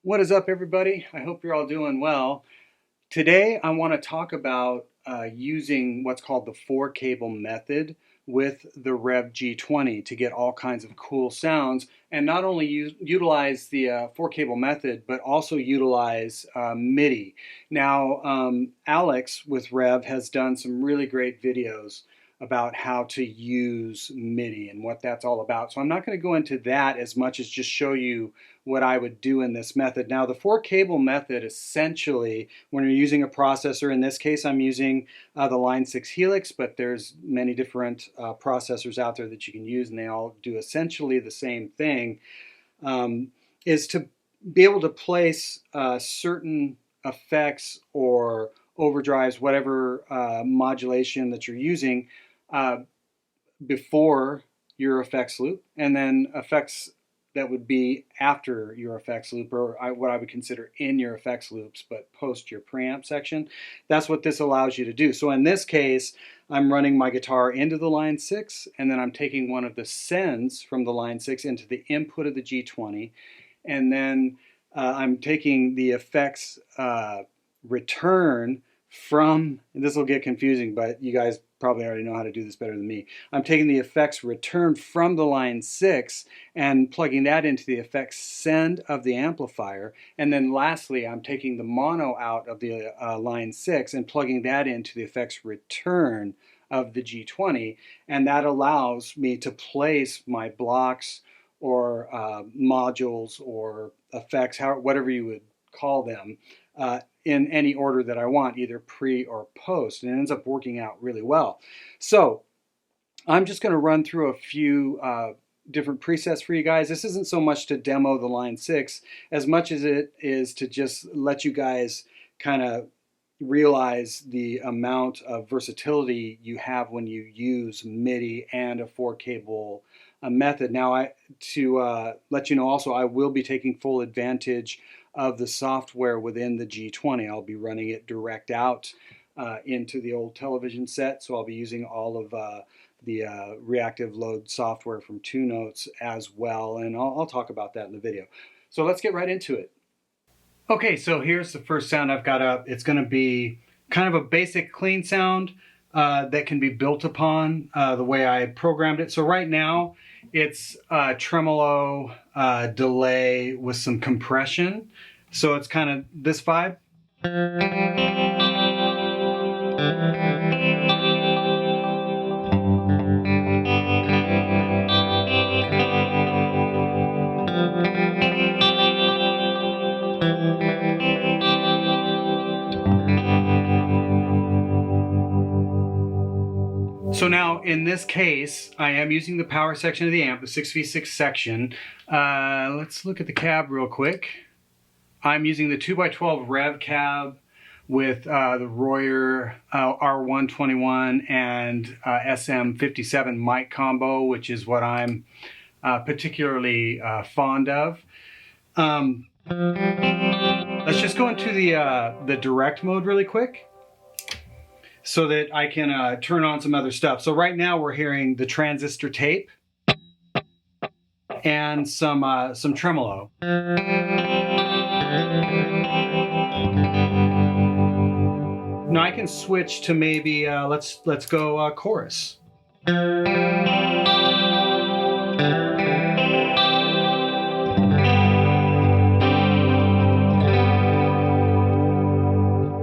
What is up, everybody? I hope you're all doing well. Today, I want to talk about using what's called the 4-cable method with the Revv G20 to get all kinds of cool sounds, and not only utilize the 4-cable method, but also utilize MIDI. Now, Alex with Revv has done some really great videos about how to use MIDI and what that's all about. So I'm not going to go into that as much as just show you what I would do in this method. Now, the 4-cable method, essentially, when you're using a processor, in this case I'm using the Line 6 Helix, but there's many different processors out there that you can use, and they all do essentially the same thing, is to be able to place certain effects or overdrives, whatever modulation that you're using, before your effects loop, and then effects that would be after your effects loop, or what I would consider in your effects loops, but post your preamp section. That's what this allows you to do. So in this case, I'm running my guitar into the Line 6, and then I'm taking one of the sends from the Line 6 into the input of the G20, and then I'm taking the effects return from, and this will get confusing, but you guys probably already know how to do this better than me. I'm taking the effects return from the Line 6 and plugging that into the effects send of the amplifier. And then lastly, I'm taking the mono out of the Line 6 and plugging that into the effects return of the G20. And that allows me to place my blocks or modules or effects, whatever you would call them, in any order that I want, either pre or post, and it ends up working out really well. So I'm just going to run through a few different presets for you guys. This isn't so much to demo the Line 6 as much as it is to just let you guys kind of realize the amount of versatility you have when you use MIDI and a 4-cable method. Now, to let you know also, I will be taking full advantage of the software within the G20. I'll be running it direct out into the old television set, so I'll be using all of the reactive load software from 2Notes as well, and I'll talk about that in the video. So let's get right into it. Okay, so here's the first sound I've got up. It's going to be kind of a basic clean sound that can be built upon the way I programmed it. So right now it's tremolo delay with some compression. So it's kind of this vibe. So now in this case, I am using the power section of the amp, the 6v6 section. Let's look at the cab real quick. I'm using the 2x12 Revv cab with the Royer R121 and SM57 mic combo, which is what I'm particularly fond of. Let's just go into the direct mode really quick, so that I can turn on some other stuff. So right now we're hearing the transistor tape and some tremolo. Now I can switch to maybe let's go chorus.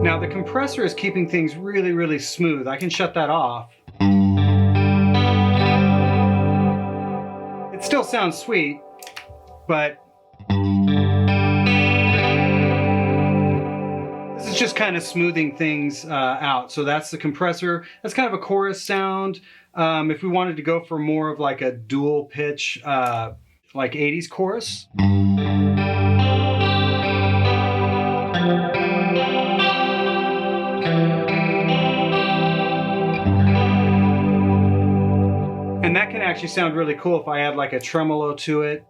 Now the compressor is keeping things really, really smooth. I can shut that off. It still sounds sweet, but this is just kind of smoothing things out. So that's the compressor. That's kind of a chorus sound. If we wanted to go for more of like a dual pitch, like 80s chorus. And that can actually sound really cool if I add like a tremolo to it.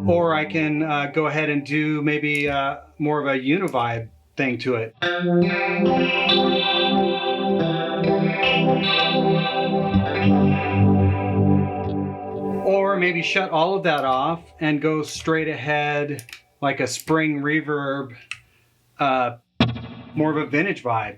Or I can go ahead and do maybe more of a univibe thing to it. Or maybe shut all of that off and go straight ahead like a spring reverb, more of a vintage vibe.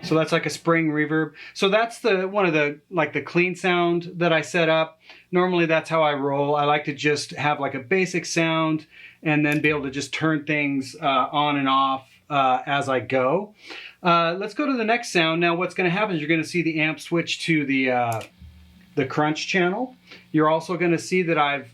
So that's like a spring reverb. So that's one of the clean sound that I set up. Normally that's how I roll. I like to just have like a basic sound and then be able to just turn things on and off as I go. Let's go to the next sound. Now what's going to happen is you're going to see the amp switch to the crunch channel. You're also going to see that I've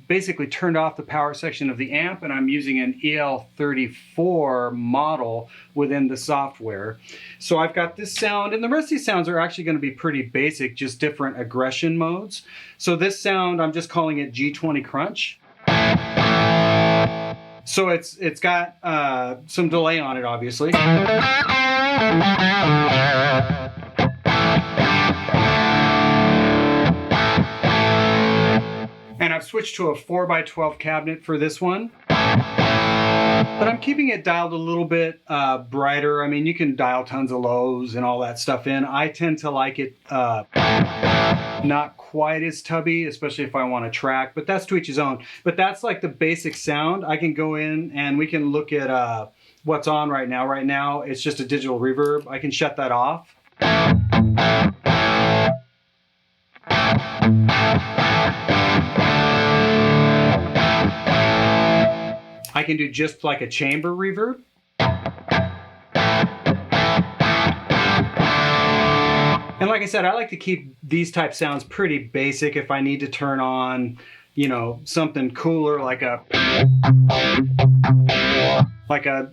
basically turned off the power section of the amp, and I'm using an EL34 model within the software. So I've got this sound, and the rest of these sounds are actually going to be pretty basic, just different aggression modes. So this sound, I'm just calling it G20 crunch. So it's got some delay on it, obviously. And I've switched to a 4x12 cabinet for this one. But I'm keeping it dialed a little bit brighter. I mean, you can dial tons of lows and all that stuff in. I tend to like it not quite as tubby, especially if I want to track, but that's to each his own. But that's like the basic sound. I can go in and we can look at what's on right now. Right now, it's just a digital reverb. I can shut that off. I can do just like a chamber reverb. And like I said, I like to keep these type sounds pretty basic. If I need to turn on, you know, something cooler like a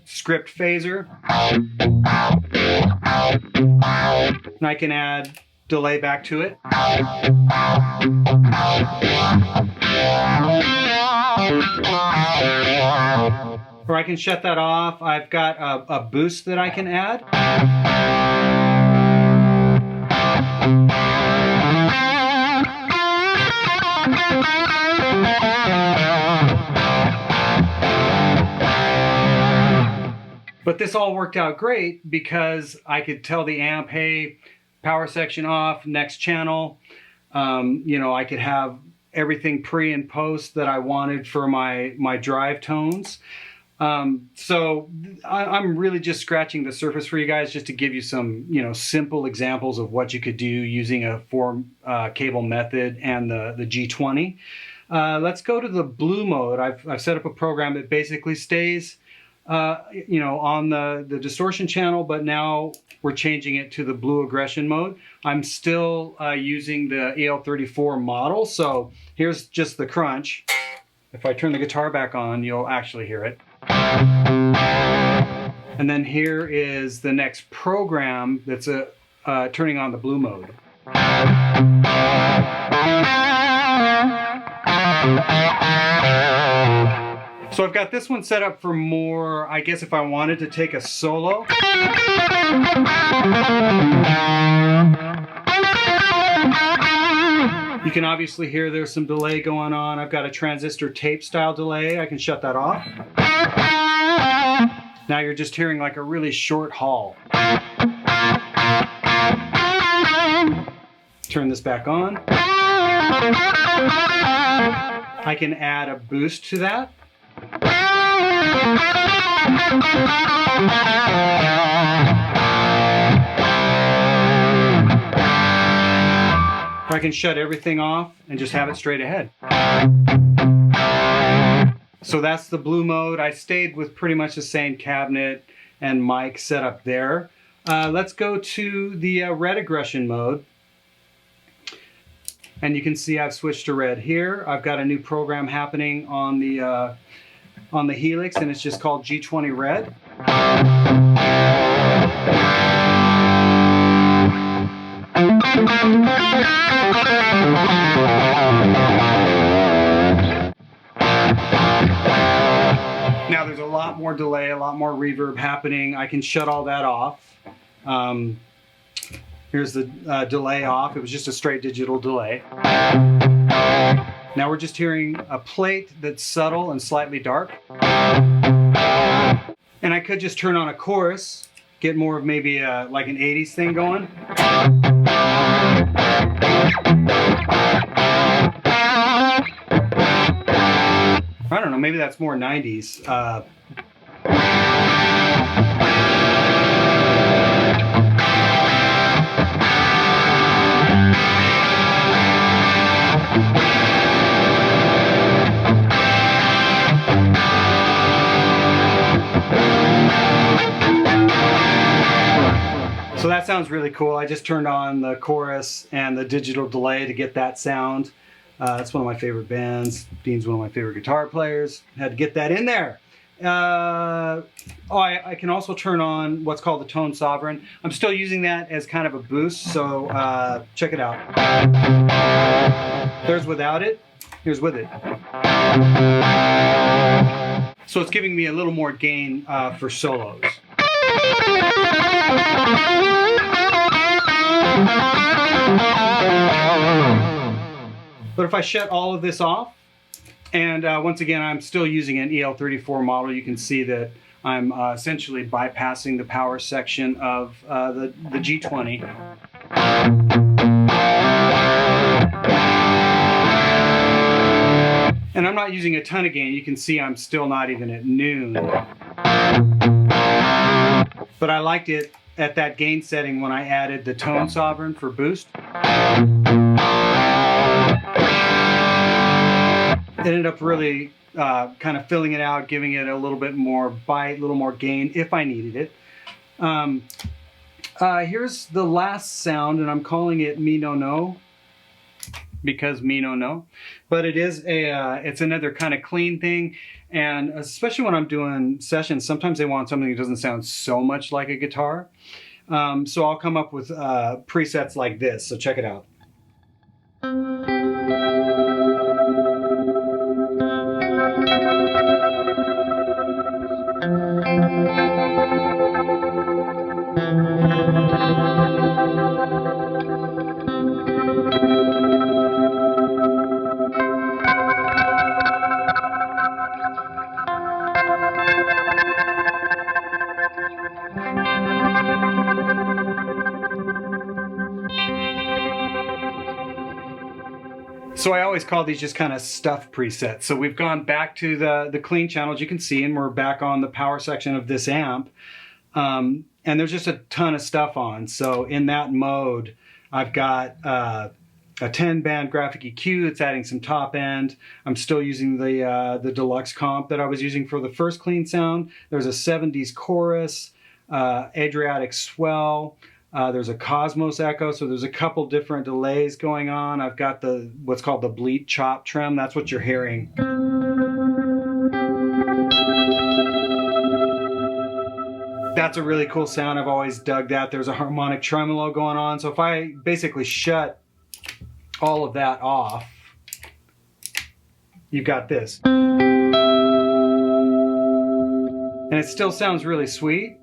script phaser. And I can add delay back to it. Or I can shut that off. I've got a boost that I can add. But this all worked out great because I could tell the amp, hey, power section off, next channel. You know, I could have everything pre and post that I wanted for my drive tones. So I'm really just scratching the surface for you guys just to give you some, you know, simple examples of what you could do using a 4 cable method and the G20. Let's go to the blue mode. I've set up a program that basically stays, you know, on the distortion channel, but now we're changing it to the blue aggression mode. I'm still using the EL34 model. So here's just the crunch. If I turn the guitar back on, you'll actually hear it. And then here is the next program that's turning on the blue mode. So I've got this one set up for more, I guess if I wanted to take a solo. You can obviously hear there's some delay going on. I've got a transistor tape style delay. I can shut that off. Now you're just hearing like a really short haul. Turn this back on. I can add a boost to that. Or I can shut everything off and just have it straight ahead. So that's the blue mode. I stayed with pretty much the same cabinet and mic set up there. Let's go to the red aggression mode. And you can see I've switched to red here. I've got a new program happening on the Helix, and it's just called G20 Red. Now there's a lot more delay, a lot more reverb happening. I can shut all that off. And Here's the delay off. It was just a straight digital delay. Now we're just hearing a plate that's subtle and slightly dark. And I could just turn on a chorus, get more of maybe like an 80s thing going. I don't know, maybe that's more 90s. So that sounds really cool. I just turned on the chorus and the digital delay to get that sound. That's one of my favorite bands. Dean's one of my favorite guitar players. Had to get that in there. I can also turn on what's called the Tone Sovereign. I'm still using that as kind of a boost, so check it out. There's without it. Here's with it. So it's giving me a little more gain for solos. But if I shut all of this off, and once again, I'm still using an EL34 model, you can see that I'm essentially bypassing the power section of the G20. And I'm not using a ton of gain. You can see I'm still not even at noon. But I liked it at that gain setting when I added the Tone Sovereign for boost. It ended up really kind of filling it out, giving it a little bit more bite, a little more gain if I needed it. Here's the last sound, and I'm calling it Me No No, because me no no. But it is it's another kind of clean thing, and especially when I'm doing sessions, sometimes they want something that doesn't sound so much like a guitar. So I'll come up with presets like this, so check it out. So I always call these just kind of stuff presets. So we've gone back to the clean channels, you can see, and we're back on the power section of this amp. And there's just a ton of stuff on. So in that mode, I've got a 10-band graphic EQ that's adding some top end. I'm still using the deluxe comp that I was using for the first clean sound. There's a 70s chorus, Adriatic swell. There's a Cosmos echo, so there's a couple different delays going on. I've got what's called the bleat chop trim. That's what you're hearing. That's a really cool sound. I've always dug that. There's a harmonic tremolo going on. So if I basically shut all of that off, you've got this. And it still sounds really sweet.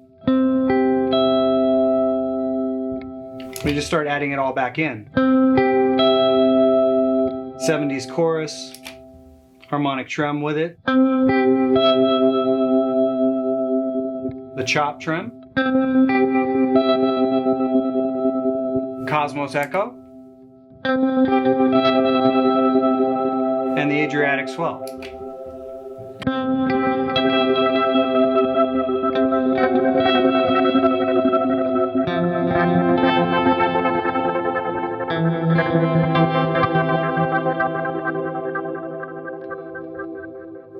We just start adding it all back in. 70s chorus, harmonic trem with it, the chop trim, Cosmos echo, and the Adriatic swell.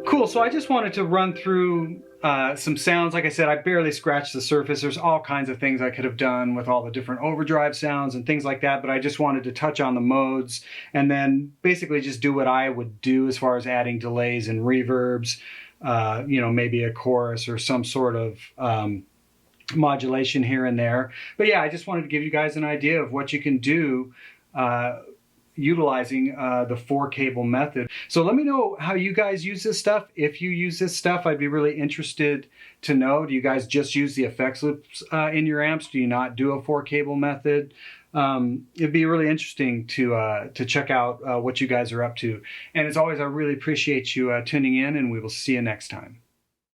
Cool, so I just wanted to run through some sounds. Like I said, I barely scratched the surface. There's all kinds of things I could have done with all the different overdrive sounds and things like that, but I just wanted to touch on the modes and then basically just do what I would do as far as adding delays and reverbs, you know, maybe a chorus or some sort of modulation here and there. But yeah, I just wanted to give you guys an idea of what you can do utilizing the 4-cable method. So let me know how you guys use this stuff. If you use this stuff, I'd be really interested to know. Do you guys just use the effects loops in your amps? Do you not do a 4-cable method? It'd be really interesting to check out what you guys are up to. And as always, I really appreciate you tuning in, and we will see you next time.